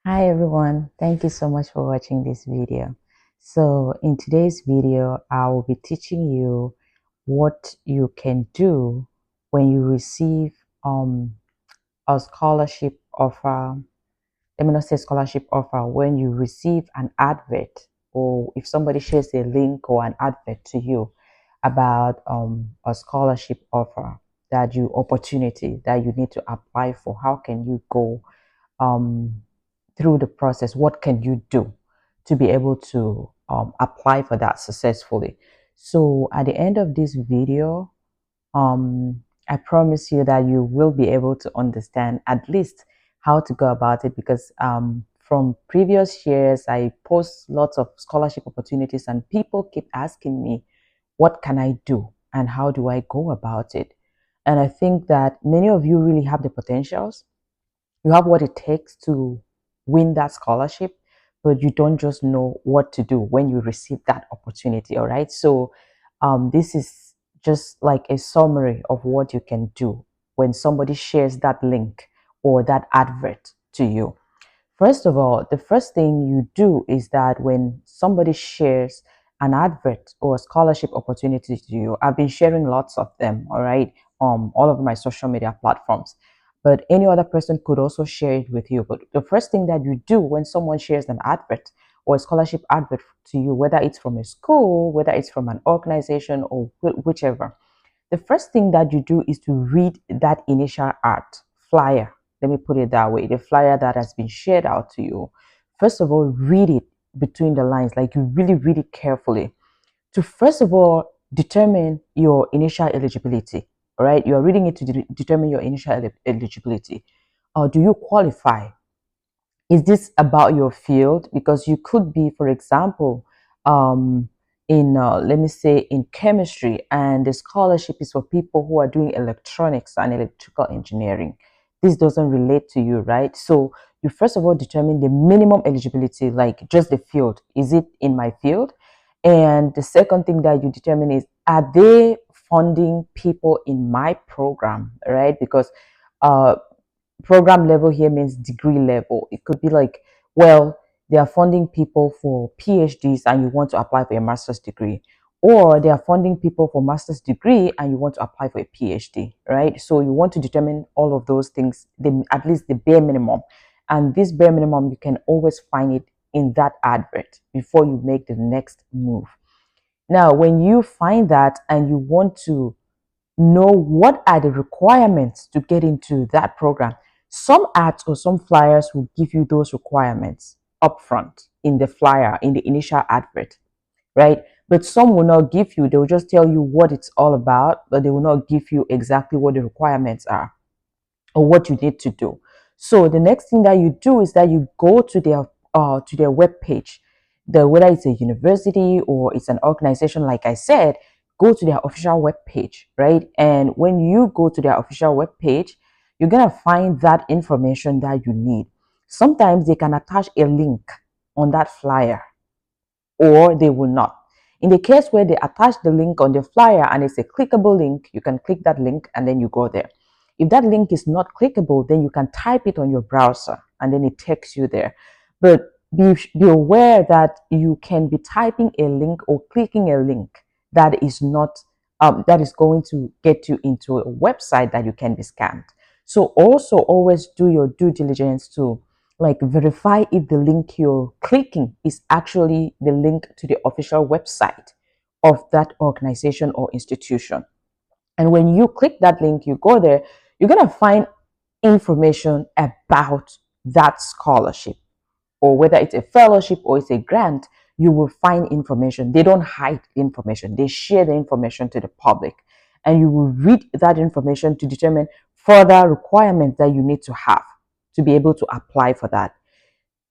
Hi everyone, thank you so much for watching this video. So in today's video, I will be teaching you what you can do when you receive a scholarship offer. Let me not say scholarship offer, when you receive an advert, or if somebody shares a link or an advert to you about a scholarship offer opportunity that you need to apply for. How can you go um, through the process? What can you do to be able to apply for that successfully? So at the end of this video, I promise you that you will be able to understand at least how to go about it, because from previous years, I post lots of scholarship opportunities and people keep asking me, what can I do and how do I go about it? And I think that many of you really have the potentials. You have what it takes to win that scholarship, but you don't just know what to do when you receive that opportunity. All right. So this is just like a summary of what you can do when somebody shares that link or that advert to you. First of all, the first thing you do is that when somebody shares an advert or a scholarship opportunity to you, I've been sharing lots of them, all right, all over my social media platforms. But any other person could also share it with you. But the first thing that you do when someone shares an advert or a scholarship advert to you, whether it's from a school, whether it's from an organization, or whichever, the first thing that you do is to read that initial art flyer. Let me put it that way. The flyer that has been shared out to you. First of all, read it between the lines, like you really read it carefully to first of all determine your initial eligibility. All right, you are reading it to determine your initial eligibility. Do you qualify? Is this about your field? Because you could be, for example, in let me say in chemistry, and the scholarship is for people who are doing electronics and electrical engineering. This doesn't relate to you, right? So you first of all determine the minimum eligibility, like just the field. Is it in my field? And the second thing that you determine is, are they funding people in my program, right? Because uh, program level here means degree level. It could be like, well, they are funding people for PhDs and you want to apply for a master's degree, or they are funding people for master's degree and you want to apply for a PhD, right? So you want to determine all of those things, at least the bare minimum. And this bare minimum, you can always find it in that advert before you make the next move. Now, when you find that and you want to know what are the requirements to get into that program, some ads or some flyers will give you those requirements upfront in the flyer, in the initial advert, right? But some will not give you, they will just tell you what it's all about, but they will not give you exactly what the requirements are or what you need to do. So the next thing that you do is that you go to their web page. Whether it's a university or it's an organization, like I said, go to their official web page, right? And when you go to their official web page, you're gonna find that information that you need. Sometimes they can attach a link on that flyer, or they will not. In the case where they attach the link on the flyer and it's a clickable link, you can click that link and then you go there. If that link is not clickable, then you can type it on your browser and then it takes you there. But be aware that you can be typing a link or clicking a link that is not that is going to get you into a website that you can be scammed. So also always do your due diligence to like verify if the link you're clicking is actually the link to the official website of that organization or institution. And when you click that link, you go there, you're going to find information about that scholarship, or whether it's a fellowship or it's a grant. You will find information. They don't hide information, they share the information to the public, and you will read that information to determine further requirements that you need to have to be able to apply for that.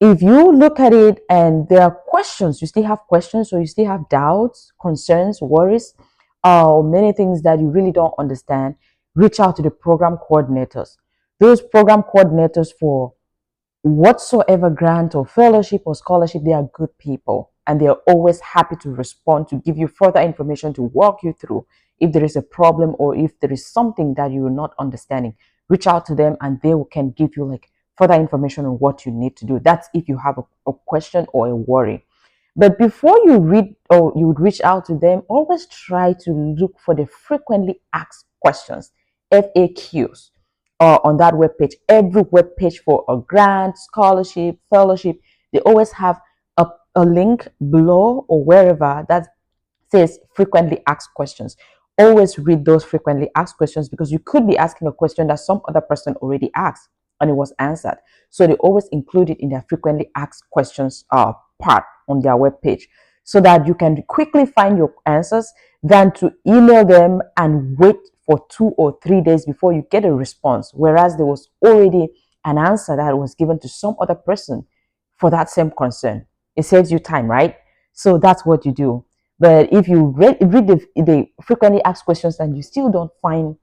If you look at it and there are questions, you still have questions, or you still have doubts, concerns, worries, or many things that you really don't understand, reach out to the program coordinators. Those program coordinators for whatsoever grant or fellowship or scholarship, they are good people and they are always happy to respond, to give you further information, to walk you through if there is a problem or if there is something that you're not understanding. Reach out to them and they can give you like further information on what you need to do. That's if you have a question or a worry. But before you read or you would reach out to them, always try to look for the frequently asked questions, FAQs, on that web page. Every web page for a grant, scholarship, fellowship, they always have a link below or wherever that says frequently asked questions. Always read those frequently asked questions, because you could be asking a question that some other person already asked and it was answered. So they always include it in their frequently asked questions part on their web page, so that you can quickly find your answers than to email them and wait for 2 or 3 days before you get a response, whereas there was already an answer that was given to some other person for that same concern. It saves you time, right? So that's what you do. But if you read the frequently asked questions and you still don't find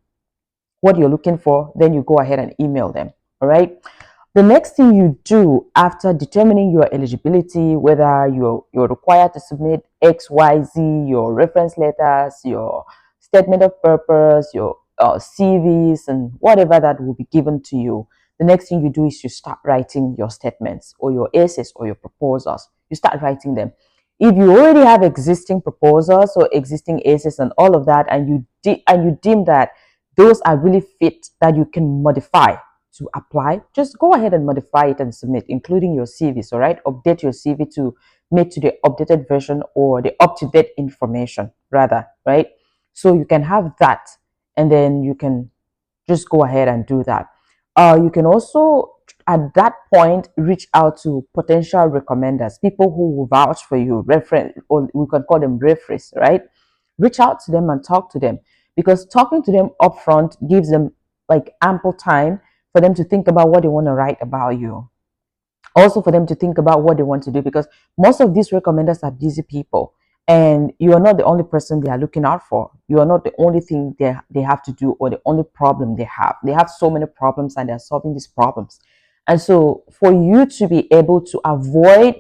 what you're looking for, then you go ahead and email them. All right. The next thing you do after determining your eligibility, whether you're required to submit X, Y, Z, your reference letters, your statement of purpose, your CVs, and whatever that will be given to you, the next thing you do is you start writing your statements or your essays or your proposals. You start writing them. If you already have existing proposals or existing essays and all of that, and you deem that those are really fit that you can modify to apply, just go ahead and modify it and submit, including your CVs. All right, update your CV to make to the updated version or the up-to-date information rather, right? So you can have that, and then you can just go ahead and do that. You can also at that point reach out to potential recommenders, people who will vouch for you, reference, or we can call them referees, right? Reach out to them and talk to them, because talking to them upfront gives them like ample time for them to think about what they want to write about you, also for them to think about what they want to do, because most of these recommenders are busy people, and you are not the only person they are looking out for. You are not the only thing they have to do, or the only problem they have so many problems, and they're solving these problems. And so for you to be able to avoid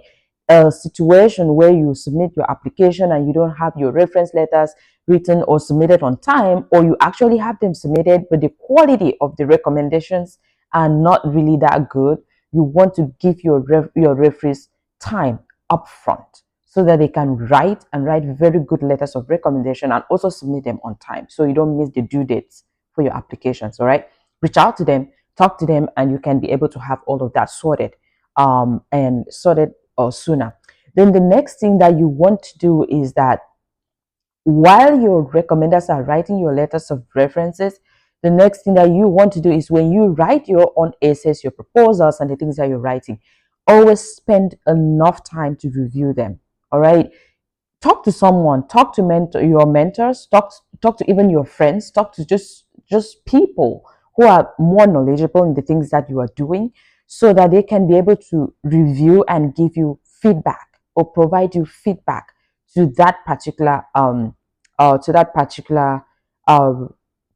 a situation where you submit your application and you don't have your reference letters written or submitted on time, or you actually have them submitted but the quality of the recommendations are not really that good, you want to give your referees time upfront so that they can write very good letters of recommendation and also submit them on time, so you don't miss the due dates for your applications. All right, reach out to them, talk to them, and you can be able to have all of that sorted and sorted sooner. Then the next thing that you want to do is that while your recommenders are writing your letters of references, the next thing that you want to do is when you write your own essays, your proposals, and the things that you're writing, always spend enough time to review them. All right. Talk to someone, talk to your mentors, talk to even your friends, talk to just people who are more knowledgeable in the things that you are doing, so that they can be able to review and give you feedback or provide you feedback to that particular to that particular uh,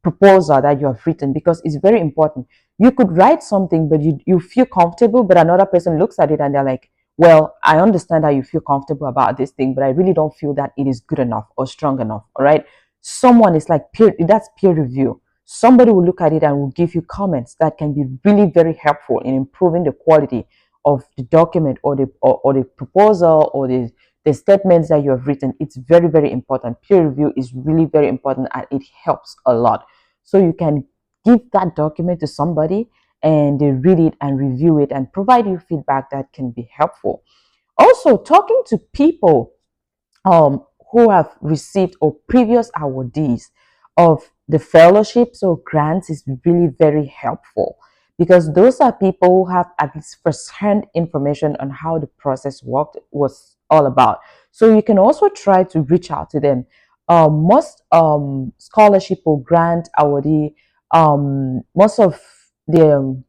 proposal that you have written, because it's very important. You could write something but you feel comfortable, but another person looks at it and they're like, well, I understand how you feel comfortable about this thing, but I really don't feel that it is good enough or strong enough. All right. Someone is like that's peer review. Somebody will look at it and will give you comments that can be really very helpful in improving the quality of the document or the proposal or the statements that you have written. It's very, very important. Peer review is really very important, and it helps a lot. So you can give that document to somebody and they read it and review it and provide you feedback that can be helpful. Also, talking to people who have received or previous awardees of the fellowships or grants is really very helpful, because those are people who have at least first-hand information on how the process worked, was all about. So you can also try to reach out to them. Most scholarship or grant awardee, most of the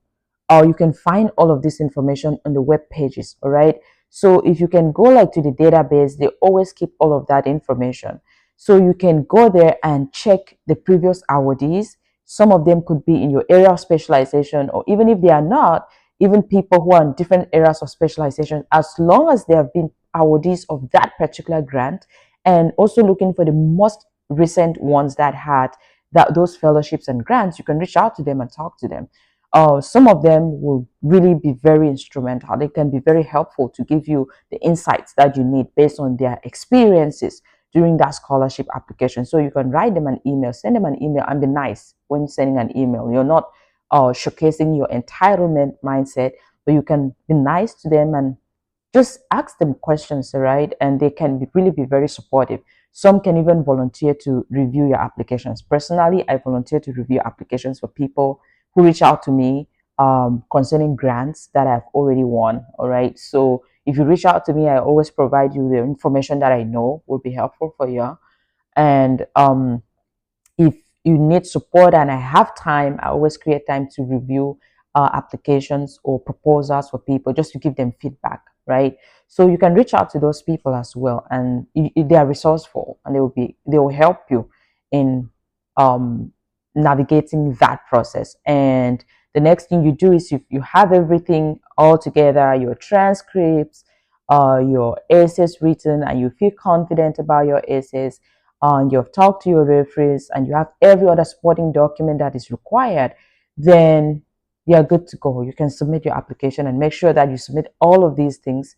or you can find all of this information on the web pages. All right, so if you can go like to the database, they always keep all of that information, so you can go there and check the previous awardees. Some of them could be in your area of specialization, or even if they are not, even people who are in different areas of specialization, as long as they have been awardees of that particular grant. And also looking for the most recent ones that had those fellowships and grants, you can reach out to them and talk to them. some of them will really be very instrumental. They can be very helpful to give you the insights that you need based on their experiences during that scholarship application. So you can write them an email, send them an email, and be nice when sending an email. You're not showcasing your entitlement mindset, but you can be nice to them and just ask them questions, right? And they can really be very supportive. Some can even volunteer to review your applications. Personally, I volunteer to review applications for people who reach out to me concerning grants that I've already won. All right. So if you reach out to me, I always provide you the information that I know will be helpful for you. And if you need support and I have time, I always create time to review applications or proposals for people just to give them feedback, right? So you can reach out to those people as well, and they are resourceful and they will help you in um, navigating that process. And the next thing you do is if you have everything all together, your transcripts, your essays written, and you feel confident about your essays, and you've talked to your referees, and you have every other supporting document that is required, then you're good to go. You can submit your application and make sure that you submit all of these things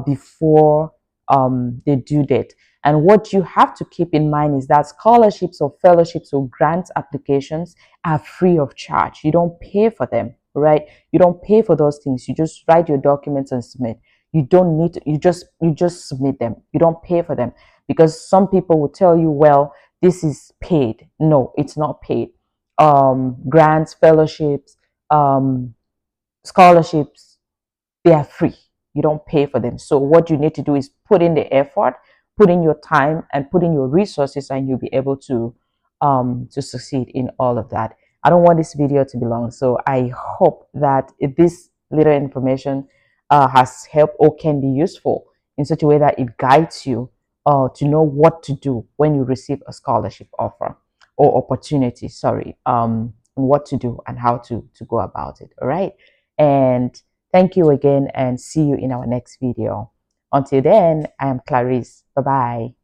before the due date. And what you have to keep in mind is that scholarships or fellowships or grant applications are free of charge. You don't pay for them, right? You don't pay for those things. You just write your documents and submit. You don't need to, you just submit them. You don't pay for them, because some people will tell you, well, this is paid. No, it's not paid. Grants, fellowships, um, scholarships, they are free. You don't pay for them. So what you need to do is put in the effort, put in your time, and put in your resources, and you'll be able to succeed in all of that. I don't want this video to be long, so I hope that this little information has helped or can be useful in such a way that it guides you to know what to do when you receive a scholarship offer or opportunity. Sorry, what to do and how to go about it. All right, and thank you again, and see you in our next video. Until then, I am Clarice. Bye bye.